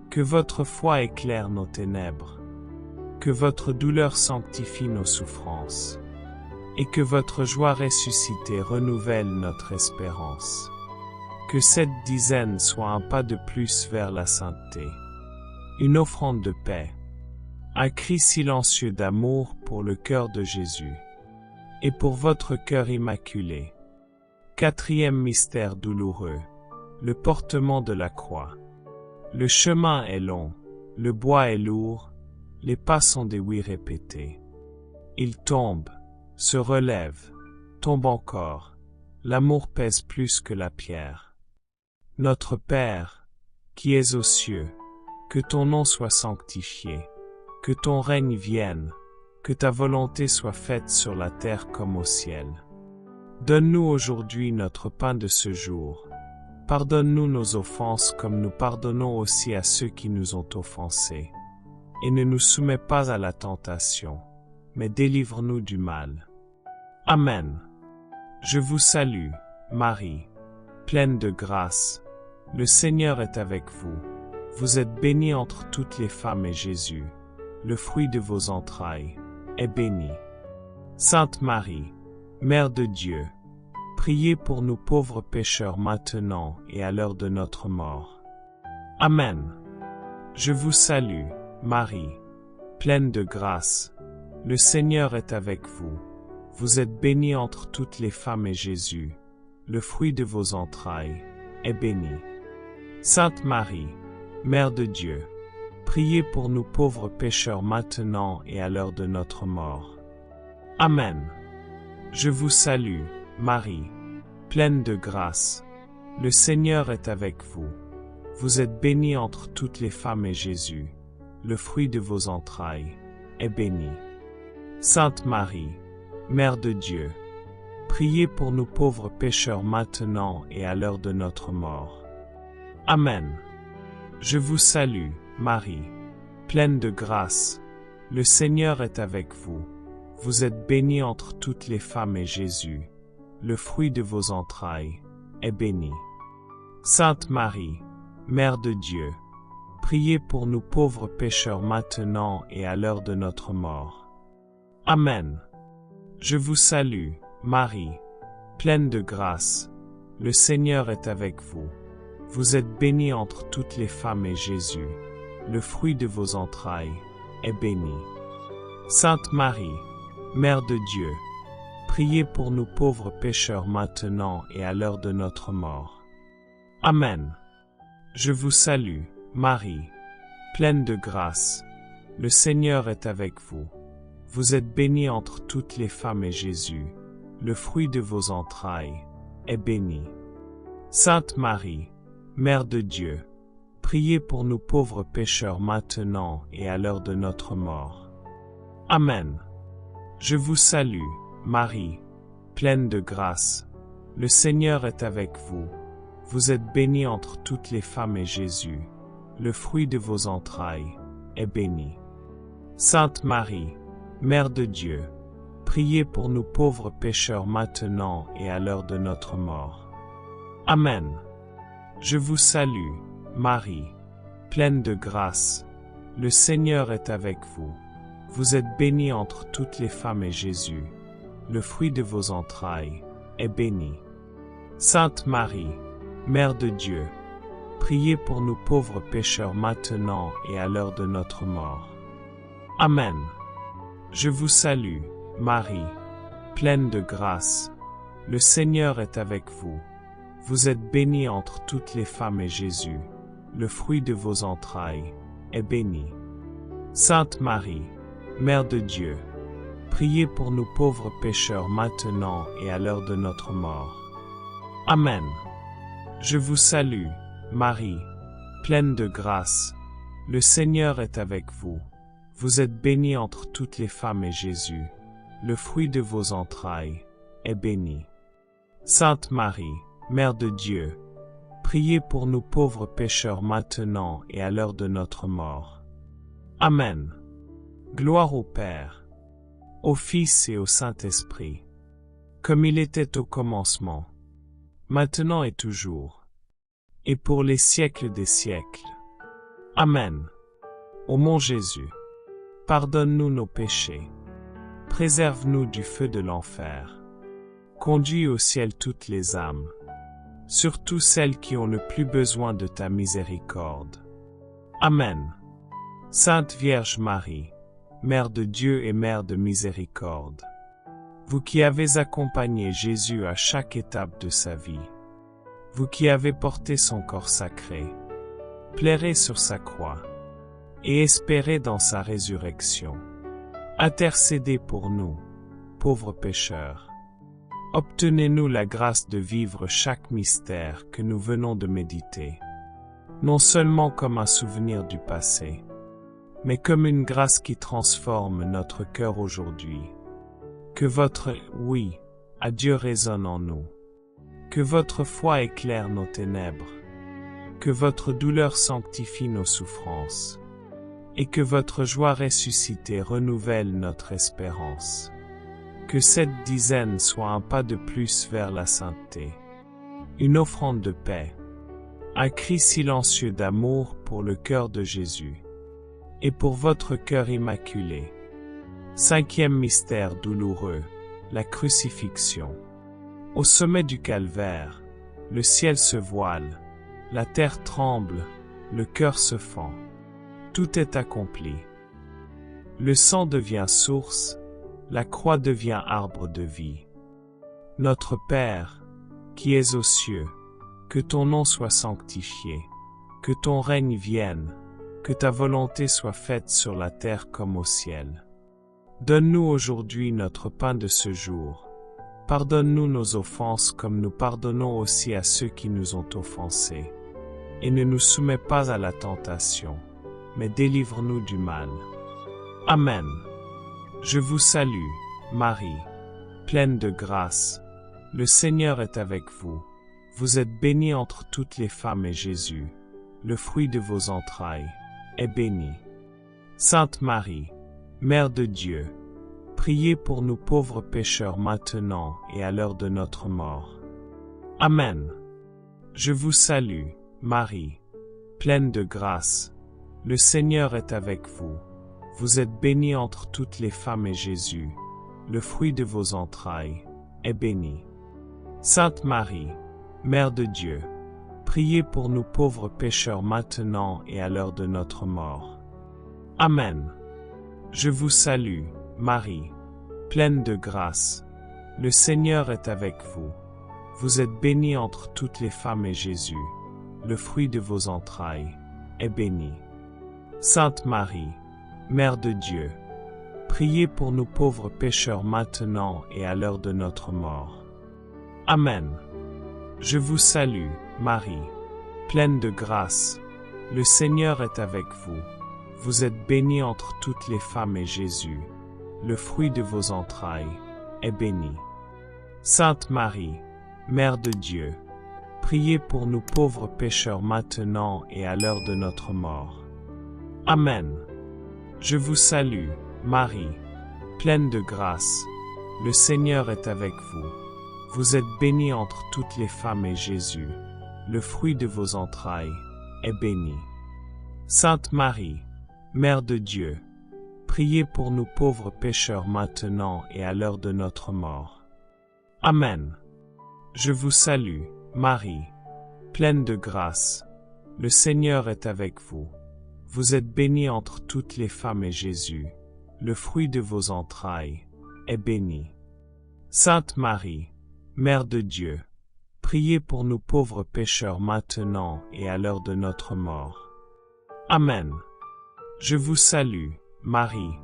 que votre foi éclaire nos ténèbres, que votre douleur sanctifie nos souffrances, et que votre joie ressuscitée renouvelle notre espérance. Que cette dizaine soit un pas de plus vers la sainteté, une offrande de paix, un cri silencieux d'amour pour le cœur de Jésus, et pour votre cœur immaculé. Quatrième mystère douloureux, le portement de la croix. Le chemin est long, le bois est lourd, les pas sont des oui répétés. Il tombe, se relève, tombe encore, l'amour pèse plus que la pierre. Notre Père, qui es aux cieux, que ton nom soit sanctifié, que ton règne vienne, que ta volonté soit faite sur la terre comme au ciel. Donne-nous aujourd'hui notre pain de ce jour. Pardonne-nous nos offenses comme nous pardonnons aussi à ceux qui nous ont offensés. Et ne nous soumets pas à la tentation, mais délivre-nous du mal. Amen. Je vous salue, Marie, pleine de grâce. Le Seigneur est avec vous. Vous êtes bénie entre toutes les femmes et Jésus, le fruit de vos entrailles, est béni. Sainte Marie, Mère de Dieu, priez pour nous pauvres pécheurs maintenant et à l'heure de notre mort. Amen. Je vous salue, Marie, pleine de grâce. Le Seigneur est avec vous. Vous êtes bénie entre toutes les femmes et Jésus, le fruit de vos entrailles, est béni. Sainte Marie, Mère de Dieu, priez pour nous pauvres pécheurs maintenant et à l'heure de notre mort. Amen. Je vous salue, Marie, pleine de grâce. Le Seigneur est avec vous. Vous êtes bénie entre toutes les femmes et Jésus, le fruit de vos entrailles, est béni. Sainte Marie, Mère de Dieu, priez pour nous pauvres pécheurs maintenant et à l'heure de notre mort. Amen. Je vous salue, Marie, pleine de grâce. Le Seigneur est avec vous. Vous êtes bénie entre toutes les femmes et Jésus, le fruit de vos entrailles, est béni. Sainte Marie, Mère de Dieu, priez pour nous pauvres pécheurs maintenant et à l'heure de notre mort. Amen. Je vous salue, Marie, pleine de grâce. Le Seigneur est avec vous. Vous êtes bénie entre toutes les femmes et Jésus, le fruit de vos entrailles, est béni. Sainte Marie, Mère de Dieu, priez pour nous pauvres pécheurs maintenant et à l'heure de notre mort. Amen. Je vous salue, Marie, pleine de grâce. Le Seigneur est avec vous. Vous êtes bénie entre toutes les femmes et Jésus, le fruit de vos entrailles, est béni. Sainte Marie, Mère de Dieu, priez pour nous pauvres pécheurs maintenant et à l'heure de notre mort. Amen. Je vous salue, Marie, pleine de grâce. Le Seigneur est avec vous. Vous êtes bénie entre toutes les femmes et Jésus, le fruit de vos entrailles, est béni. Sainte Marie, Mère de Dieu, priez pour nous pauvres pécheurs maintenant et à l'heure de notre mort. Amen. Je vous salue, Marie, pleine de grâce. Le Seigneur est avec vous. Vous êtes bénie entre toutes les femmes et Jésus, le fruit de vos entrailles, est béni. Sainte Marie, Mère de Dieu, priez pour nous pauvres pécheurs maintenant et à l'heure de notre mort. Amen. Je vous salue, Marie, pleine de grâce. Le Seigneur est avec vous. Vous êtes bénie entre toutes les femmes et Jésus, le fruit de vos entrailles, est béni. Sainte Marie, Mère de Dieu, priez pour nous pauvres pécheurs maintenant et à l'heure de notre mort. Amen. Je vous salue, Marie, pleine de grâce. Le Seigneur est avec vous. Vous êtes bénie entre toutes les femmes et Jésus, le fruit de vos entrailles, est béni. Sainte Marie, Mère de Dieu, priez pour nous pauvres pécheurs maintenant et à l'heure de notre mort. Amen. Gloire au Père, au Fils et au Saint-Esprit, comme il était au commencement, maintenant et toujours, et pour les siècles des siècles. Amen. Ô mon Jésus, pardonne-nous nos péchés, préserve-nous du feu de l'enfer, conduis au ciel toutes les âmes, surtout celles qui ont le plus besoin de ta miséricorde. Amen. Sainte Vierge Marie, Mère de Dieu et Mère de miséricorde, vous qui avez accompagné Jésus à chaque étape de sa vie, vous qui avez porté son corps sacré, pleuré sur sa croix, et espéré dans sa résurrection, intercédez pour nous, pauvres pécheurs. Obtenez-nous la grâce de vivre chaque mystère que nous venons de méditer, non seulement comme un souvenir du passé, mais comme une grâce qui transforme notre cœur aujourd'hui. Que votre oui à Dieu résonne en nous, que votre foi éclaire nos ténèbres, que votre douleur sanctifie nos souffrances, et que votre joie ressuscitée renouvelle notre espérance. Que cette dizaine soit un pas de plus vers la sainteté, une offrande de paix, un cri silencieux d'amour pour le cœur de Jésus, et pour votre cœur immaculé. Cinquième mystère douloureux, la crucifixion. Au sommet du calvaire, le ciel se voile, la terre tremble, le cœur se fend. Tout est accompli. Le sang devient source, la croix devient arbre de vie. Notre Père, qui es aux cieux, que ton nom soit sanctifié, que ton règne vienne, que ta volonté soit faite sur la terre comme au ciel. Donne-nous aujourd'hui notre pain de ce jour. Pardonne-nous nos offenses comme nous pardonnons aussi à ceux qui nous ont offensés. Et ne nous soumets pas à la tentation, mais délivre-nous du mal. Amen. Je vous salue, Marie, pleine de grâce. Le Seigneur est avec vous. Vous êtes bénie entre toutes les femmes et Jésus, le fruit de vos entrailles, est béni. Sainte Marie, Mère de Dieu, priez pour nous pauvres pécheurs maintenant et à l'heure de notre mort. Amen. Je vous salue, Marie, pleine de grâce. Le Seigneur est avec vous. Vous êtes bénie entre toutes les femmes et Jésus, le fruit de vos entrailles, est béni. Sainte Marie, Mère de Dieu, priez pour nous pauvres pécheurs maintenant et à l'heure de notre mort. Amen. Je vous salue, Marie, pleine de grâce. Le Seigneur est avec vous. Vous êtes bénie entre toutes les femmes et Jésus, le fruit de vos entrailles, est béni. Sainte Marie, Mère de Dieu, priez pour nous pauvres pécheurs maintenant et à l'heure de notre mort. Amen. Je vous salue, Marie, pleine de grâce. Le Seigneur est avec vous. Vous êtes bénie entre toutes les femmes et Jésus, le fruit de vos entrailles, est béni. Sainte Marie, Mère de Dieu, priez pour nous pauvres pécheurs maintenant et à l'heure de notre mort. Amen. Je vous salue, Marie, pleine de grâce. Le Seigneur est avec vous. Vous êtes bénie entre toutes les femmes et Jésus, le fruit de vos entrailles, est béni. Sainte Marie, Mère de Dieu, priez pour nous pauvres pécheurs maintenant et à l'heure de notre mort. Amen. Je vous salue, Marie, pleine de grâce. Le Seigneur est avec vous. Vous êtes bénie entre toutes les femmes et Jésus, le fruit de vos entrailles, est béni. Sainte Marie, Mère de Dieu, priez pour nous pauvres pécheurs maintenant et à l'heure de notre mort. Amen. Je vous salue, Marie,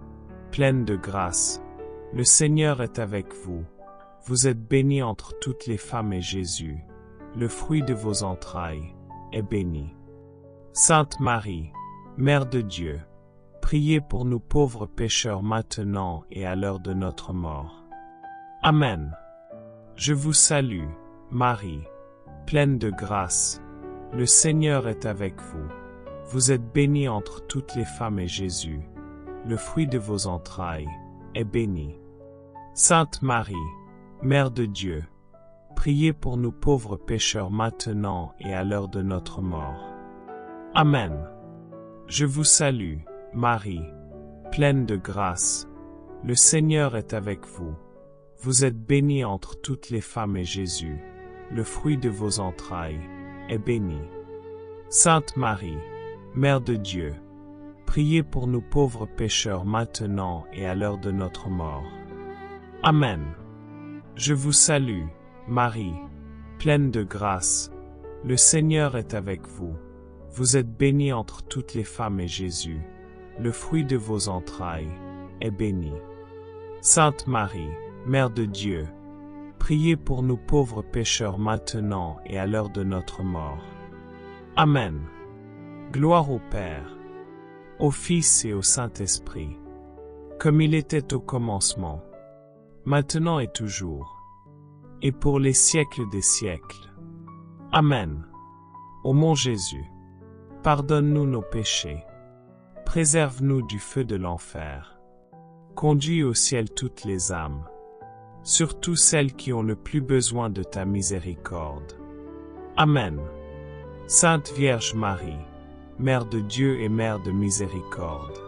pleine de grâce. Le Seigneur est avec vous. Vous êtes bénie entre toutes les femmes et Jésus, le fruit de vos entrailles, est béni. Sainte Marie, Mère de Dieu, priez pour nous pauvres pécheurs maintenant et à l'heure de notre mort. Amen. Je vous salue, Marie, pleine de grâce. Le Seigneur est avec vous. Vous êtes bénie entre toutes les femmes et Jésus, le fruit de vos entrailles, est béni. Sainte Marie, Mère de Dieu, priez pour nous pauvres pécheurs maintenant et à l'heure de notre mort. Amen. Je vous salue, Marie, pleine de grâce. Le Seigneur est avec vous. Vous êtes bénie entre toutes les femmes et Jésus, le fruit de vos entrailles, est béni. Sainte Marie, Mère de Dieu, priez pour nous pauvres pécheurs maintenant et à l'heure de notre mort. Amen. Je vous salue, Marie, pleine de grâce. Le Seigneur est avec vous. Vous êtes bénie entre toutes les femmes et Jésus, le fruit de vos entrailles, est béni. Sainte Marie, Mère de Dieu, priez pour nous pauvres pécheurs maintenant et à l'heure de notre mort. Amen. Gloire au Père, au Fils et au Saint-Esprit, comme il était au commencement, maintenant et toujours, et pour les siècles des siècles. Amen. Ô mon Jésus, pardonne-nous nos péchés, préserve-nous du feu de l'enfer, conduis au ciel toutes les âmes, surtout celles qui ont le plus besoin de ta miséricorde. Amen. Sainte Vierge Marie, Mère de Dieu et Mère de miséricorde,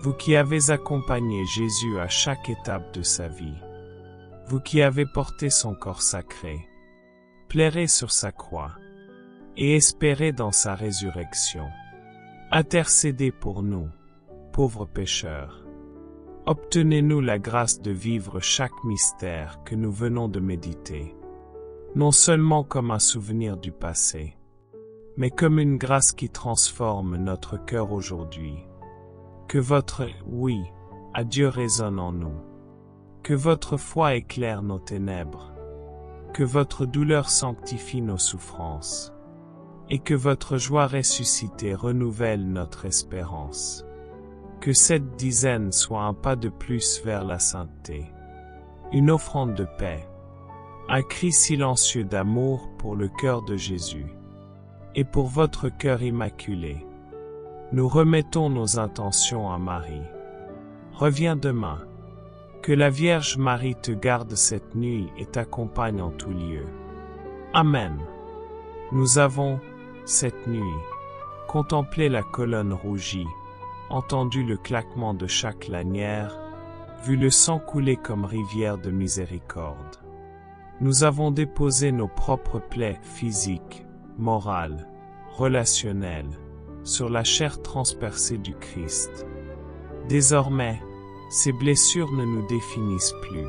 vous qui avez accompagné Jésus à chaque étape de sa vie, vous qui avez porté son corps sacré, pleuré sur sa croix, et espéré dans sa résurrection, intercédez pour nous, pauvres pécheurs. Obtenez-nous la grâce de vivre chaque mystère que nous venons de méditer, non seulement comme un souvenir du passé, mais comme une grâce qui transforme notre cœur aujourd'hui. Que votre « oui » à Dieu résonne en nous. Que votre foi éclaire nos ténèbres. Que votre douleur sanctifie nos souffrances. Et que votre joie ressuscitée renouvelle notre espérance. Que cette dizaine soit un pas de plus vers la sainteté. Une offrande de paix. Un cri silencieux d'amour pour le cœur de Jésus. Et pour votre cœur immaculé, nous remettons nos intentions à Marie. Reviens demain. Que la Vierge Marie te garde cette nuit et t'accompagne en tout lieu. Amen. Nous avons, cette nuit, contemplé la colonne rougie, entendu le claquement de chaque lanière, vu le sang couler comme rivière de miséricorde. Nous avons déposé nos propres plaies physiques, morales, relationnelles, sur la chair transpercée du Christ. Désormais, ces blessures ne nous définissent plus.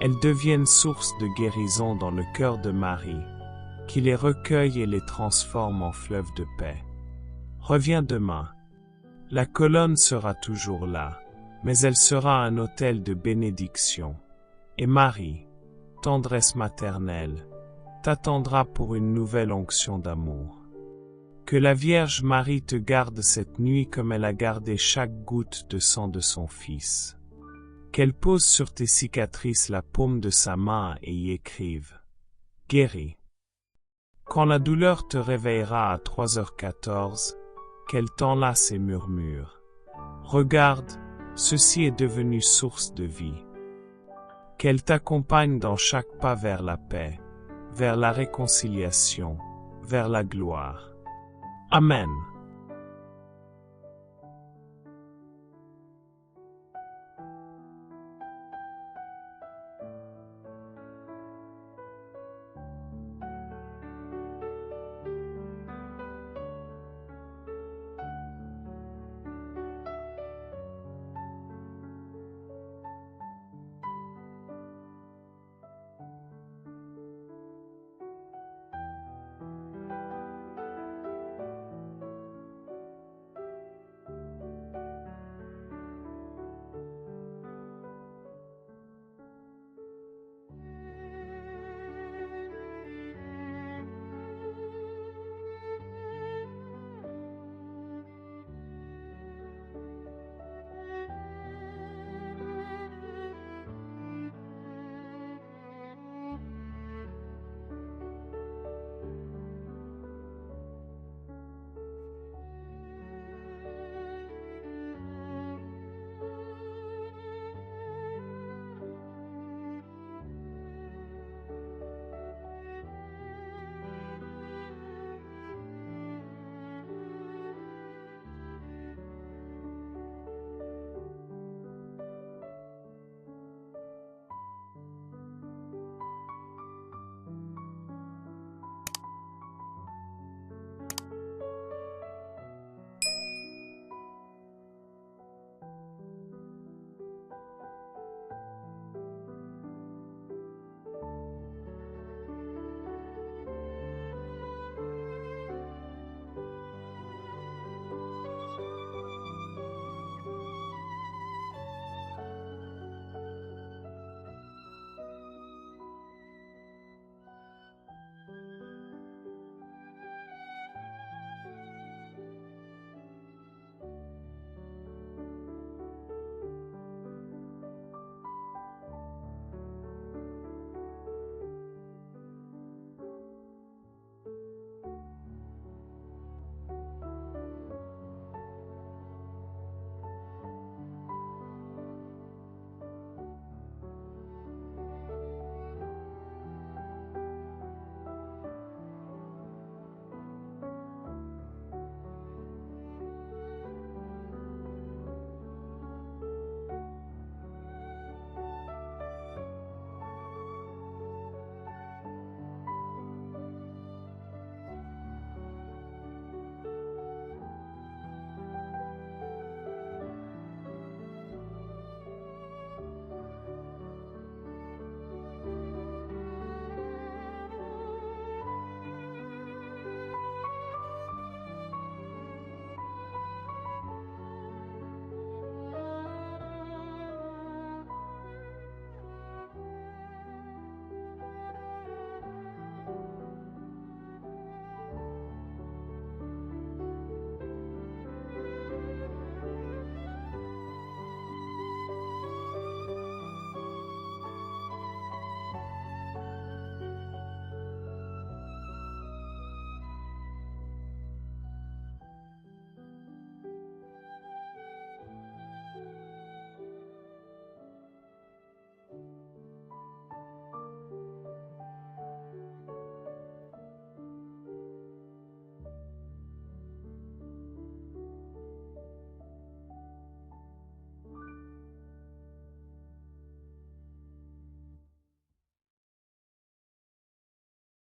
Elles deviennent source de guérison dans le cœur de Marie, qui les recueille et les transforme en fleuves de paix. Reviens demain. La colonne sera toujours là, mais elle sera un autel de bénédiction. Et Marie, tendresse maternelle, t'attendra pour une nouvelle onction d'amour. Que la Vierge Marie te garde cette nuit comme elle a gardé chaque goutte de sang de son Fils. Qu'elle pose sur tes cicatrices la paume de sa main et y écrive « Guéri ». Quand la douleur te réveillera à 3h14, qu'elle t'enlace et murmure « Regarde, ceci est devenu source de vie ». Qu'elle t'accompagne dans chaque pas vers la paix, vers la réconciliation, vers la gloire. Amen.